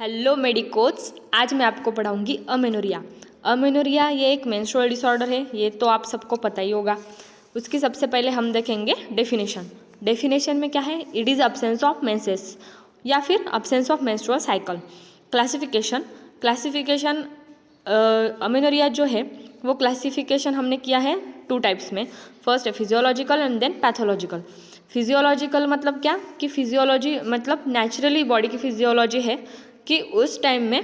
Hello मेडिकोच, आज मैं आपको पढ़ाऊंगी अमेनोरिया। अमेनोरिया ये एक मेंस्ट्रुअल डिसऑर्डर है, ये तो आप सबको पता ही होगा। उसकी सबसे पहले हम देखेंगे डेफिनेशन। डेफिनेशन में क्या है? It is absence of menses या फिर absence of menstrual cycle. Classification amenorrhoea जो है वो क्लासिफिकेशन हमने किया है टू टाइप्स में। फर्स्ट है physiological and then pathological. Physiological मतलब क्या कि फिजियोलॉजी मतलब नेचुरली बॉडी की फिजियोलॉजी है कि उस टाइम में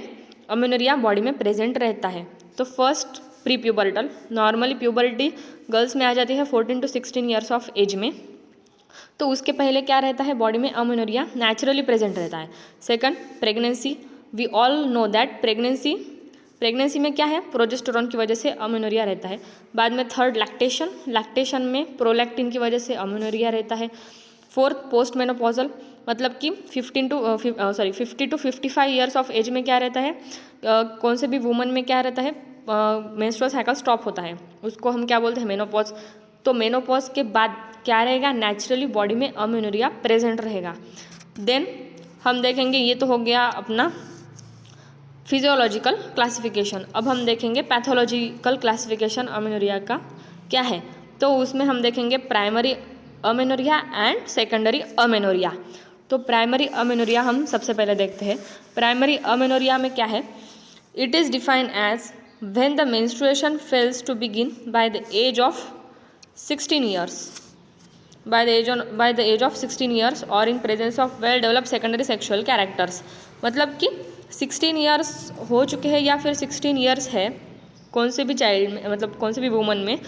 अमेनोरिया बॉडी में प्रेजेंट रहता है। तो first pre pubertal, normally puberty girls में आ जाती है 14 to 16 ईयर्स ऑफ एज में। तो उसके पहले क्या रहता है? बॉडी में अमेनोरिया नेचुरली प्रेजेंट रहता है। Second pregnancy, we all know that pregnancy में क्या है? प्रोजेस्टेरोन की वजह से अमेनोरिया रहता है। बाद में थर्ड लैक्टेशन में प्रोलैक्टिन की वजह से अमेनोरिया रहता है। फोर्थ पोस्ट मेनोपॉजल, मतलब कि 50 to 55 ईयर्स ऑफ एज में क्या रहता है? कौन से भी वुमन में क्या रहता है? मेंस्ट्रुअल साइकिल स्टॉप होता है, उसको हम क्या बोलते हैं? मेनोपॉज। तो मेनोपॉज के बाद क्या रहेगा? नेचुरली बॉडी में अमेनोरिया प्रेजेंट रहेगा। देन हम देखेंगे, ये तो हो गया अपना फिजियोलॉजिकल क्लासिफिकेशन। अब हम देखेंगे पैथोलॉजिकल क्लासिफिकेशन अमेनोरिया का क्या है। तो उसमें हम देखेंगे primary amenorrhea and secondary amenorrhoea. तो प्राइमरी अमेनोरिया हम सबसे पहले देखते हैं। प्राइमरी अमेनोरिया में क्या है? It is defined as when the menstruation fails to begin by the age of 16 years by the age of 16 years or in presence of well developed secondary sexual characters। मतलब कि 16 years हो चुके हैं या फिर 16 ईयर्स है कौन से भी चाइल्ड में, मतलब कौन से भी वुमन में,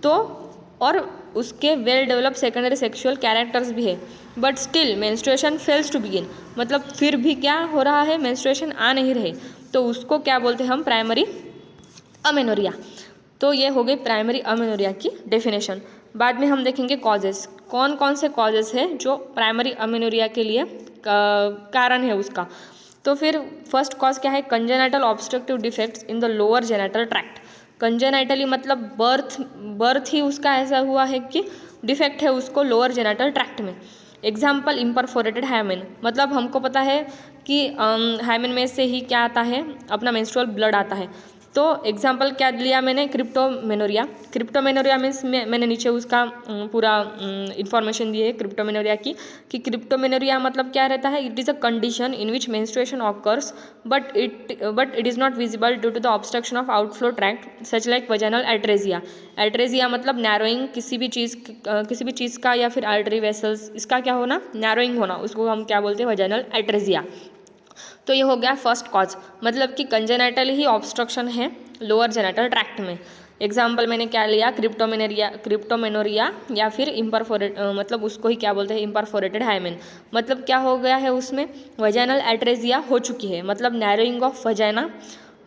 तो और उसके well developed secondary sexual characters भी है, but still menstruation fails to begin, मतलब फिर भी क्या हो रहा है? मेंस्ट्रुएशन आ नहीं रहे, तो उसको क्या बोलते हैं हम? Primary amenorrhoea. तो ये हो गई प्राइमरी अमेनोरिया की डेफिनेशन। बाद में हम देखेंगे कॉजेस, कौन कौन से कॉजेस है जो प्राइमरी अमेनोरिया के लिए कारण है उसका। तो फिर फर्स्ट कॉज क्या है? Congenital obstructive defects in the lower genital tract. Congenitally मतलब बर्थ ही उसका ऐसा हुआ है कि डिफेक्ट है उसको लोअर जेनाइटल ट्रैक्ट में। एग्जाम्पल इम्परफोरेटेड हाइमेन, मतलब हमको पता है कि हाइमेन में से ही क्या आता है? अपना मेंस्ट्रुअल ब्लड आता है। तो एग्जाम्पल क्या लिया मैंने? क्रिप्टोमेनोरिया मीन्स मैंने नीचे उसका पूरा इन्फॉर्मेशन दी है क्रिप्टोमेनोरिया की, कि क्रिप्टोमेनोरिया मतलब क्या रहता है? It is a condition in which menstruation occurs but it is not visible due to the obstruction of outflow tract such like vaginal atresia. Atresia मतलब नैरोइंग किसी भी चीज़ का या फिर आर्टरी वेसल्स, इसका क्या होना? नैरोइंग होना, उसको हम क्या बोलते हैं? Vaginal atresia. तो ये हो गया फर्स्ट कॉज, मतलब कि कंजेनाइटल ही ऑब्स्ट्रक्शन है लोअर जेनाइटल ट्रैक्ट में। एग्जाम्पल मैंने क्या लिया? क्रिप्टोमेनोरिया या फिर मतलब उसको ही क्या बोलते हैं? Imperforated hymen. मतलब क्या हो गया है उसमें? वजाइनल एट्रेजिया हो चुकी है, मतलब नैरोइंग ऑफ वजाइना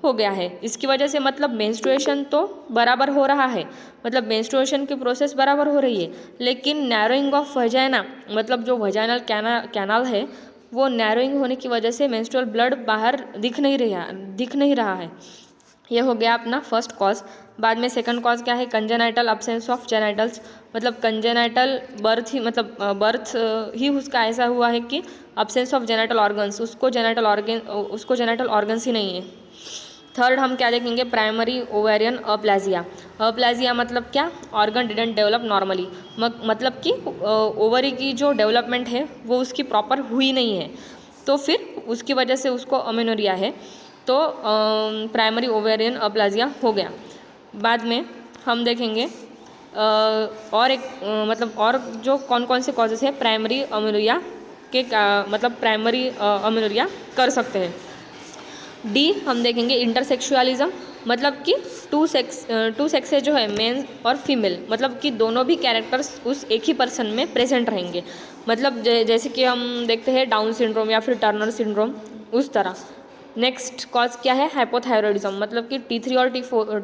हो गया है। इसकी वजह से मतलब मेंस्ट्रुएशन तो बराबर हो रहा है, मतलब मेंस्ट्रुएशन की प्रोसेस बराबर हो रही है, लेकिन नैरोइंग ऑफ वजाइना मतलब जो वजाइनल कैनाल है वो नैरोइंग होने की वजह से मेंस्ट्रुअल ब्लड बाहर दिख नहीं रहा है। यह हो गया अपना फर्स्ट कॉज। बाद में सेकंड कॉज क्या है? कंजेनाइटल अब्सेंस ऑफ जेनाइटल्स, मतलब कंजेनाइटल बर्थ ही उसका ऐसा हुआ है कि अब्सेंस ऑफ जेनाइटल ऑर्गन्स, उसको जेनाइटल ऑर्गन्स ही नहीं है। थर्ड हम क्या देखेंगे? प्राइमरी ओवेरियन अप्लाजिया मतलब क्या? ऑर्गन डिडंट डेवलप नॉर्मली, मतलब कि ओवरी की जो डेवलपमेंट है वो उसकी प्रॉपर हुई नहीं है, तो फिर उसकी वजह से उसको अमेनोरिया है। तो प्राइमरी ओवेरियन अप्लाजिया हो गया। बाद में हम देखेंगे और एक मतलब और जो कौन कौन से कॉजेस है प्राइमरी अमेनोरिया के मतलब प्राइमरी अमेनोरिया कर सकते हैं। डी हम देखेंगे इंटरसेक्सुअलिज्म, मतलब कि टू सेक्सेस जो है मेन और फीमेल, मतलब कि दोनों भी कैरेक्टर्स उस एक ही पर्सन में प्रेजेंट रहेंगे, मतलब जैसे कि हम देखते हैं डाउन सिंड्रोम या फिर टर्नर सिंड्रोम, उस तरह। नेक्स्ट कॉज क्या है? हाइपोथायरॉयडिज्म, मतलब कि T3 और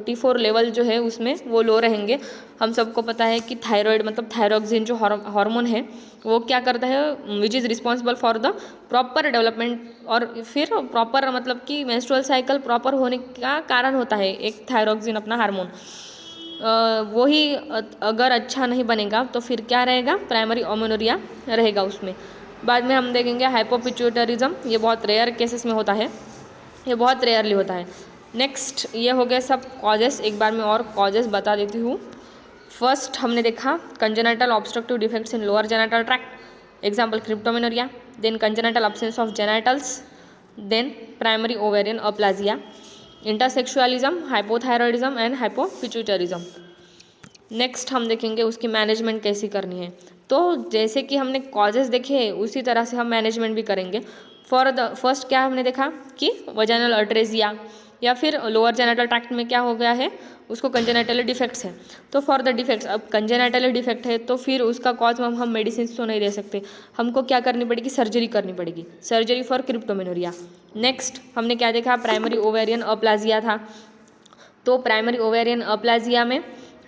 T4 लेवल जो है उसमें वो लो रहेंगे। हम सबको पता है कि थायराइड मतलब थायरोक्सिन जो हार्मोन है वो क्या करता है? Which is responsible for the proper development और फिर प्रॉपर मतलब कि मेंस्ट्रुअल साइकिल प्रॉपर होने का कारण होता है एक थायरोक्सिन अपना हार्मोन। वही अगर अच्छा नहीं बनेगा तो फिर क्या रहेगा? प्राइमरी अमेनोरिया रहेगा उसमें। बाद में हम देखेंगे हाइपोपिट्यूटरिज्म, ये बहुत रेयर केसेस में होता है, ये बहुत रेयरली होता है। नेक्स्ट ये हो गए सब कॉजेस, एक बार मैं और कॉजेस बता देती हूँ। फर्स्ट हमने देखा congenital obstructive defects in lower genital tract, example cryptomenorrhea, then congenital absence of genitals, then primary ovarian aplasia, intersexualism, hypothyroidism and hypopituitarism. Next हम देखेंगे उसकी मैनेजमेंट कैसी करनी है। तो जैसे कि हमने कॉजेस देखे उसी तरह से हम मैनेजमेंट भी करेंगे। फॉर द फर्स्ट क्या हमने देखा कि वजाइनल अट्रेसिया या फिर लोअर जेनिटल ट्रैक्ट में क्या हो गया है, उसको कंजेनिटल डिफेक्ट्स है। तो फॉर द डिफेक्ट्स, अब कंजेनिटल डिफेक्ट है तो फिर उसका कॉज हम मेडिसिन तो नहीं दे सकते, हमको क्या करनी पड़ेगी, सर्जरी करनी पड़ेगी, सर्जरी फॉर क्रिप्टोमेनोरिया। नेक्स्ट हमने क्या देखा, प्राइमरी ओवेरियन अप्लाजिया था। तो प्राइमरी ओवेरियन अप्लाजिया में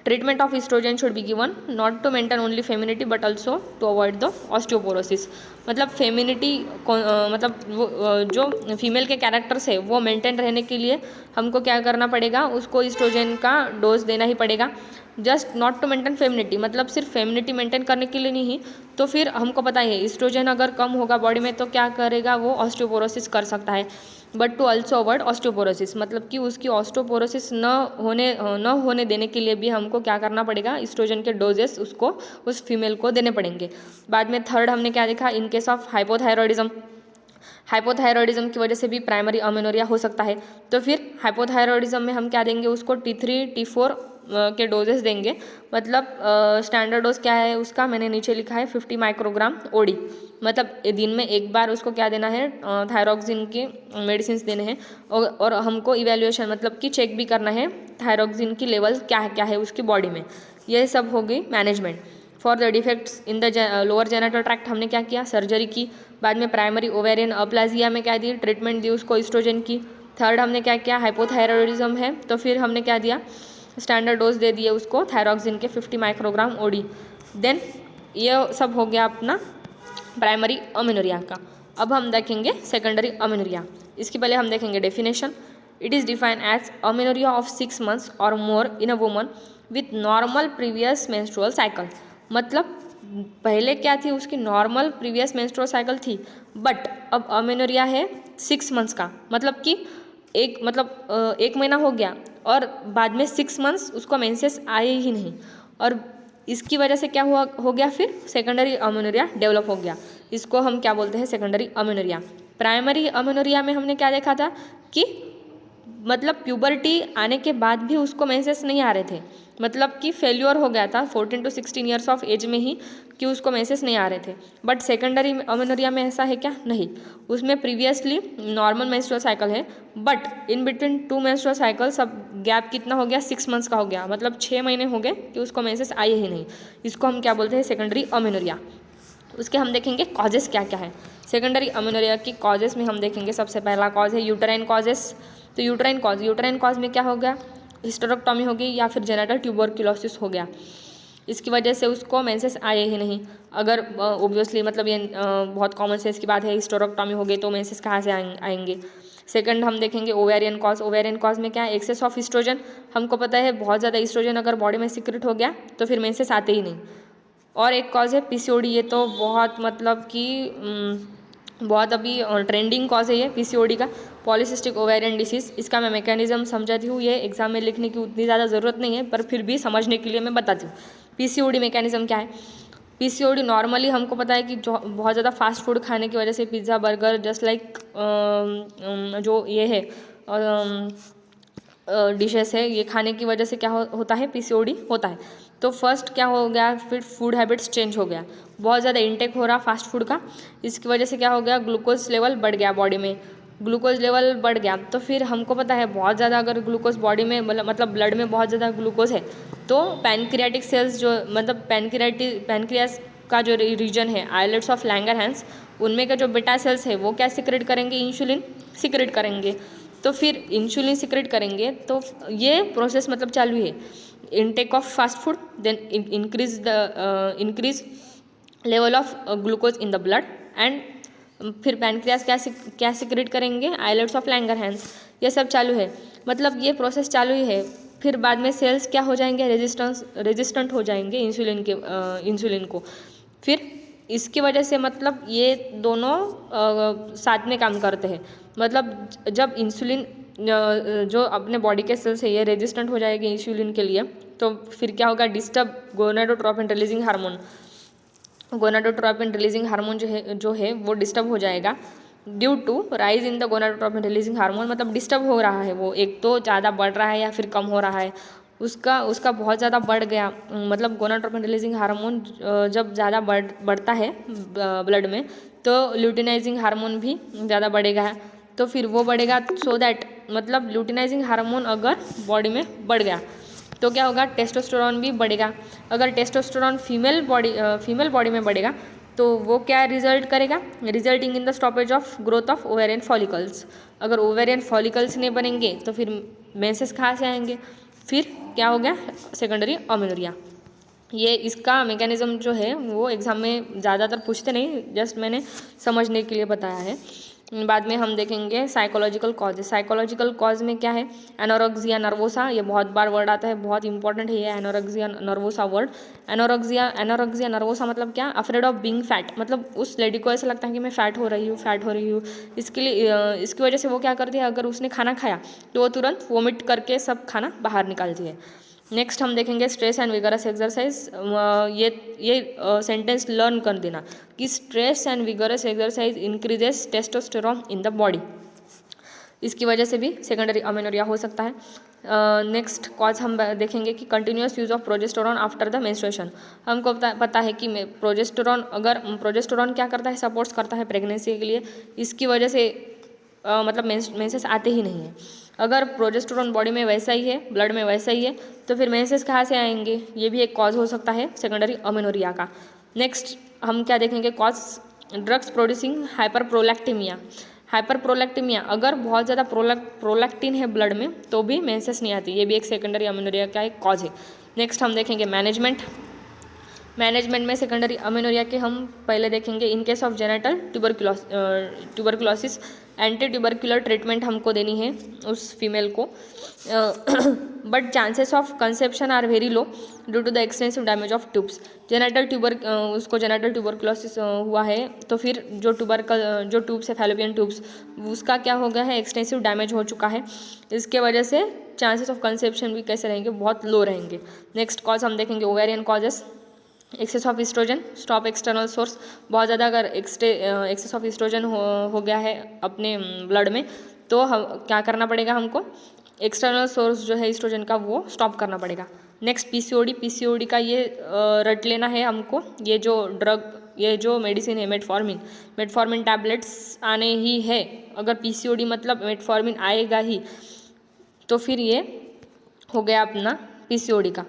treatment of oestrogen should be given not to maintain only femininity but also to avoid the osteoporosis. मतलब फेमिनिटी मतलब वो जो फीमेल के कैरेक्टर्स है वो मेंटेन रहने के लिए हमको क्या करना पड़ेगा, उसको इस्ट्रोजन का डोज देना ही पड़ेगा। Just not to maintain femininity, मतलब सिर्फ फेमिनिटी मेंटेन करने के लिए नहीं, तो फिर हमको पता है इस्ट्रोजन अगर कम होगा बॉडी में तो क्या करेगा, वो ऑस्टियोपोरोसिस कर सकता है। But to also avoid osteoporosis, मतलब कि उसकी ऑस्टियोपोरोसिस न होने देने के लिए भी हमको क्या करना पड़ेगा, इस्ट्रोजन के डोजेस उसको उस फीमेल को देने पड़ेंगे। बाद में थर्ड हमने क्या देखा, इन केस ऑफ हाइपोथायरॉयडिज्म, हाइपोथायरॉयडिज्म की वजह से भी प्राइमरी अमेनोरिया हो सकता है। तो फिर हाइपोथायरॉयडिज्म में हम क्या देंगे, उसको T3 T4 के डोजेस देंगे। मतलब स्टैंडर्ड डोज क्या है उसका, मैंने नीचे लिखा है 50 माइक्रोग्राम ओडी, मतलब दिन में एक बार उसको क्या देना है, थायरॉक्सिन की मेडिसिन देने हैं। और हमको इवेल्युएशन मतलब कि चेक भी करना है थायरॉक्सिन की लेवल क्या है उसकी बॉडी में। ये सब हो गई management. For the defects in the lower genital tract हमने क्या किया, सर्जरी की। बाद में प्राइमरी ओवेरियन अप्लाजिया में क्या दी, ट्रीटमेंट दी उसको इस्ट्रोजन की। थर्ड हमने क्या किया, हाइपोथायरॉयडिज्म है तो फिर हमने क्या दिया, स्टैंडर्ड डोज दे दिए उसको थायरॉक्सिन के 50 माइक्रोग्राम ओडी। देन ये सब हो गया अपना प्राइमरी अमेनोरिया का। अब हम देखेंगे सेकेंडरी अमेनोरिया। इसके पहले हम देखेंगे definition. It is defined as amenorrhea of 6 months और more in a woman with normal previous menstrual cycle. मतलब पहले क्या थी, उसकी नॉर्मल प्रीवियस मेंस्ट्रुअल साइकिल थी, बट अब अमेनोरिया है 6 months का, मतलब कि एक महीना हो गया और बाद में 6 months उसको मेंसेस आए ही नहीं, और इसकी वजह से क्या हुआ हो गया, फिर सेकेंडरी अमेनोरिया डेवलप हो गया। इसको हम क्या बोलते हैं, सेकेंडरी अमेनोरिया। प्राइमरी अमेनोरिया में हमने क्या देखा था कि मतलब प्यूबर्टी आने के बाद भी उसको मेंसेस नहीं आ रहे थे, मतलब कि फेल्योर हो गया था 14 to 16 years ऑफ एज में ही कि उसको मेंसेस नहीं आ रहे थे। बट सेकेंडरी अमेनोरिया में ऐसा है क्या, नहीं, उसमें प्रीवियसली नॉर्मल मेंस्ट्रुअल साइकिल है, but in between 2 menstrual cycle सब गैप कितना हो गया, 6 months का हो गया, मतलब 6 महीने हो गए कि उसको मेंसेस आए ही नहीं। इसको हम क्या बोलते हैं, सेकेंडरी अमेनोरिया। उसके हम देखेंगे कॉजेस क्या क्या है। सेकेंडरी अमेनोरिया की कॉजेस में हम देखेंगे सबसे पहला कॉज है यूटेराइन कॉजेस। तो यूटेराइन कॉज में क्या हो गया, हिस्टेरेक्टोमी हो गई या फिर जेनिटल ट्यूबरक्लोसिस हो गया, इसकी वजह से उसको मेंसेस आए ही नहीं। अगर ऑब्वियसली मतलब ये बहुत कॉमन सेंस की बात है, हिस्टेरेक्टोमी हो गई तो मेंसेस कहाँ से आएंगे। सेकंड हम देखेंगे ओवेरियन कॉज। ओवेरियन कॉज में क्या है, एक्सेस ऑफ इस्ट्रोजन। हमको पता है बहुत ज़्यादा इस्ट्रोजन अगर बॉडी में सीक्रेट हो गया तो फिर मेंसेस आते ही नहीं। और एक कॉज है पीसीओडी, ये तो बहुत मतलब कि बहुत अभी ट्रेंडिंग कॉज है ये पीसीओडी का, पॉलीसिस्टिक ओवेरियन डिसीज़। इसका मैं मैकेनिज्म समझाती हूँ, ये एग्जाम में लिखने की उतनी ज़्यादा ज़रूरत नहीं है, पर फिर भी समझने के लिए मैं बताती हूँ। पीसीओडी मैकेनिज्म क्या है, पीसीओडी नॉर्मली हमको पता है कि जो बहुत ज़्यादा फास्ट फूड खाने की वजह से, पिज़्ज़ा बर्गर जस्ट लाइक जो ये है डिशेस है, ये खाने की वजह से क्या होता है, पीसीओडी होता है। तो फर्स्ट क्या हो गया, फिर फूड हैबिट्स चेंज हो गया, बहुत ज़्यादा इंटेक हो रहा फास्ट फूड का, इसकी वजह से क्या हो गया, ग्लूकोज लेवल बढ़ गया बॉडी में। ग्लूकोज लेवल बढ़ गया तो फिर हमको पता है बहुत ज़्यादा अगर ग्लूकोज बॉडी में मतलब ब्लड में बहुत ज़्यादा ग्लूकोज है तो पैनक्रियाटिक सेल्स जो मतलब पैनक्रियास का जो रीजन है, आइलेट्स ऑफ लैंगरहैंस, उनमें का जो बीटा सेल्स है वो क्या सिक्रेट करेंगे, इंसुलिन सिक्रेट करेंगे। तो फिर इंसुलिन सिक्रेट करेंगे तो ये प्रोसेस मतलब चालू है, intake of fast food, then increase level of glucose in the blood, and फिर पैनक्रियास क्या सिक्रेट करेंगे, आइलेट्स ऑफ लैंगरहैंस, ये सब चालू है, मतलब ये प्रोसेस चालू ही है। फिर बाद में सेल्स क्या हो जाएंगे, रेजिस्टेंट हो जाएंगे इंसुलिन को। फिर इसकी वजह से मतलब ये दोनों साथ में काम करते हैं। मतलब जब इंसुलिन जो अपने बॉडी के सेल्स है ये रेजिस्टेंट हो जाएगी इंसुलिन के लिए, तो फिर क्या होगा, disturb gonadotropin releasing hormone, gonadotropin releasing hormone जो है वो डिस्टर्ब हो जाएगा due to rise in the gonadotropin releasing hormone. मतलब डिस्टर्ब हो रहा है वो, एक तो ज़्यादा बढ़ रहा है या फिर कम हो रहा है, उसका बहुत ज़्यादा बढ़ गया। मतलब गोनाडोट्रोपिन रिलीजिंग हार्मोन जब ज़्यादा बढ़ता है ब्लड में, तो ल्यूटिनाइजिंग हार्मोन भी ज़्यादा बढ़ेगा। तो फिर वो बढ़ेगा सो दैट, मतलब ल्यूटिनाइजिंग हार्मोन अगर बॉडी में बढ़ गया तो क्या होगा, टेस्टोस्टेरोन भी बढ़ेगा। अगर टेस्टोस्टेरोन फीमेल बॉडी में बढ़ेगा तो वो क्या रिजल्ट करेगा, resulting in the stoppage of growth of ovarian follicles. अगर ओवेरियन फॉलिकल्स नहीं बनेंगे तो फिर मेंसेस कहाँ से आएंगे, फिर क्या हो गया, सेकेंडरी अमेनोरिया। ये इसका मैकेनिज्म जो है वो एग्जाम में ज़्यादातर पूछते नहीं, जस्ट मैंने समझने के लिए बताया है। बाद में हम देखेंगे साइकोलॉजिकल कॉज। साइकोलॉजिकल कॉज में क्या है, एनोरेक्सिया नर्वोसा, ये बहुत बार वर्ड आता है, बहुत इंपॉर्टेंट है ये anorexia nervosa word. Anorexia nervosa मतलब क्या, अफ्रेड ऑफ बीइंग फैट, मतलब उस लेडी को ऐसा लगता है कि मैं फैट हो रही हूँ। इसके लिए इसकी वजह से वो क्या करती है, अगर उसने खाना खाया तो वो तुरंत वोमिट करके सब खाना बाहर निकालती है। नेक्स्ट हम देखेंगे स्ट्रेस एंड विगरस एक्सरसाइज। ये सेंटेंस लर्न कर देना कि stress and vigorous exercise increases testosterone in the body. इसकी वजह से भी सेकेंडरी अमेनोरिया हो सकता है। नेक्स्ट कॉज हम देखेंगे कि continuous use of progesterone after the menstruation. हमको पता है कि प्रोजेस्टेरोन क्या करता है, सपोर्ट्स करता है प्रेगनेंसी के लिए। इसकी वजह से मतलब मेंसेस आते ही नहीं है। अगर प्रोजेस्टेरोन बॉडी में वैसा ही है, ब्लड में वैसा ही है, तो फिर मेंसेस कहाँ से आएंगे, ये भी एक कॉज हो सकता है सेकेंडरी अमेनोरिया का। नेक्स्ट हम क्या देखेंगे, कॉज ड्रग्स प्रोड्यूसिंग हाइपर प्रोलैक्टिमिया, अगर बहुत ज़्यादा प्रोलैक्टिन है ब्लड में तो भी मेंसेस नहीं आती, ये भी एक सेकेंडरी अमेनोरिया का एक कॉज है। नेक्स्ट हम देखेंगे मैनेजमेंट में सेकेंडरी अमेनोरिया के हम पहले देखेंगे in case of genital tuberculosis anti tubercular treatment हमको देनी है उस फीमेल को, but chances of conception are very low due to the extensive damage of tubes. उसको जेनेटल ट्यूबरकुलोसिस हुआ है तो फिर जो ट्यूब्स है फैलोपियन ट्यूब्स, उसका क्या हो गया है, एक्सटेंसिव डैमेज हो चुका है। इसके वजह से चांसेस ऑफ कंसेप्शन भी कैसे रहेंगे, बहुत लो रहेंगे। नेक्स्ट कॉज हम देखेंगे ovarian causes, excess of oestrogen, stop external source. बहुत ज़्यादा अगर एक्सेस ऑफ इस्ट्रोजन हो गया है अपने ब्लड में तो हम क्या करना पड़ेगा, हमको एक्सटर्नल सोर्स जो है इस्ट्रोजन का वो स्टॉप करना पड़ेगा। नेक्स्ट पीसीओडी का ये रट लेना है हमको, ये जो मेडिसिन है मेटफॉर्मिन टैबलेट्स आने ही है। अगर पीसीओडी मतलब मेटफॉर्मिन आएगा ही तो फिर ये हो गया अपना पीसीओडी का।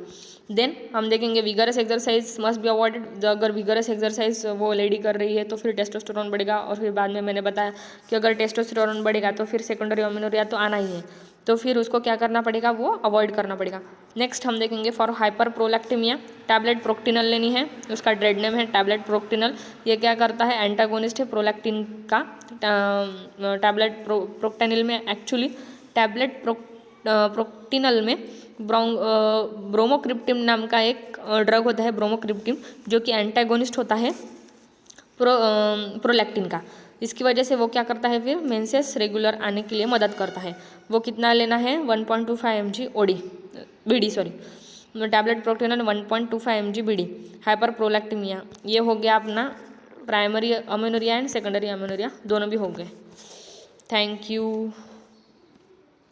देन हम देखेंगे vigorous exercise must be avoided. अगर विगरस एक्सरसाइज वो लेडी कर रही है तो फिर टेस्टोस्टेरोन बढ़ेगा, और फिर बाद में मैंने बताया कि अगर टेस्टोस्टेरोन बढ़ेगा तो फिर सेकेंडरी अमेनोरिया तो आना ही है, तो फिर उसको क्या करना पड़ेगा, वो अवॉइड करना पड़ेगा। नेक्स्ट हम देखेंगे फॉर हाइपर प्रोलैक्टिमिया टैबलेट प्रोक्टिनल लेनी है, उसका ट्रेड नेम है टैबलेट प्रोक्टिनल। ये क्या करता है, एंटागोनिस्ट है प्रोलैक्टिन का। टैबलेट प्रोक्टिनल में एक्चुअली टैबलेट प्रोक्टिनल में ब्रोमोक्रिप्टिन नाम का एक ड्रग होता है, ब्रोमोक्रिप्टिन, जो कि एंटागोनिस्ट होता है प्रोलैक्टिन का। इसकी वजह से वो क्या करता है, फिर मेंसेस रेगुलर आने के लिए मदद करता है। वो कितना लेना है, 1.25 mg BD tablet proctinal 1.25 mg BD. Hyperprolactinemia ये हो गया अपना primary amenorrhea and secondary amenorrhea, दोनों भी हो गए। Thank you.